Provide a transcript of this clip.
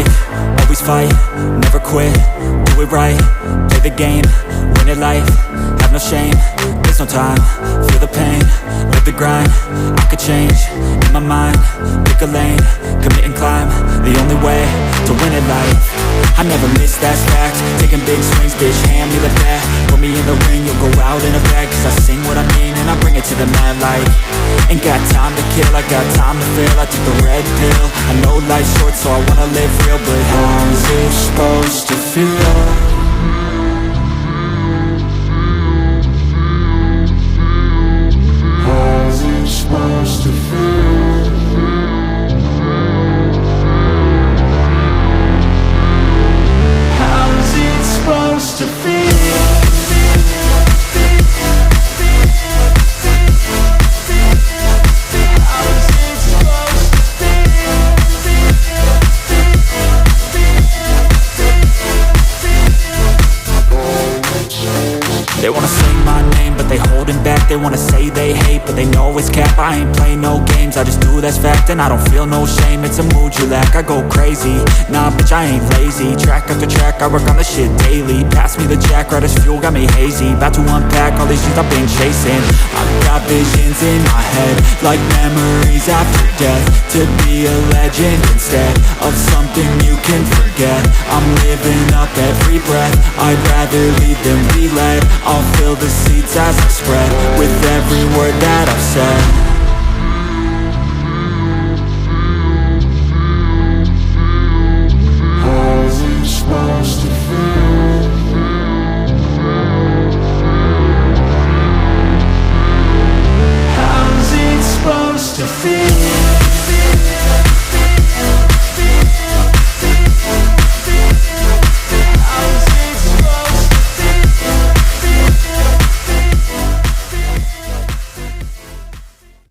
brave, always fight, never quit, do it right, play the game, win it life, have no shame, there's no time, feel the pain, live the grind, I could change, in my mind, pick a lane, commit and climb, the only way to win at life. I never miss, that's fact, taking big swings, bitch, hand me the bat, put me in the ring, you'll go out in a bag, cause I sing what I mean and I bring it to the mad light. Ain't got time to kill, I got time to feel, I took the red pill, I know life's short so I wanna live real, but how's it supposed to feel? How's it supposed to feel? How's it supposed to feel? They wanna sing my name, but they holding back. They wanna say they hate, but they know it's cap. I ain't play no games, I just do that's fact. And I don't feel no shame, it's a mood you lack. I go crazy, nah bitch I ain't lazy. Track after track, I work on the shit daily. Pass me the jack, right as fuel, got me hazy. About to unpack all these things I've been chasing. I've got visions in my head, like memories after death. To be a legend instead of something you can forget. I'm living up every breath, I'd rather lead than be led. I'll fill the seats as I spread with every word that I've said.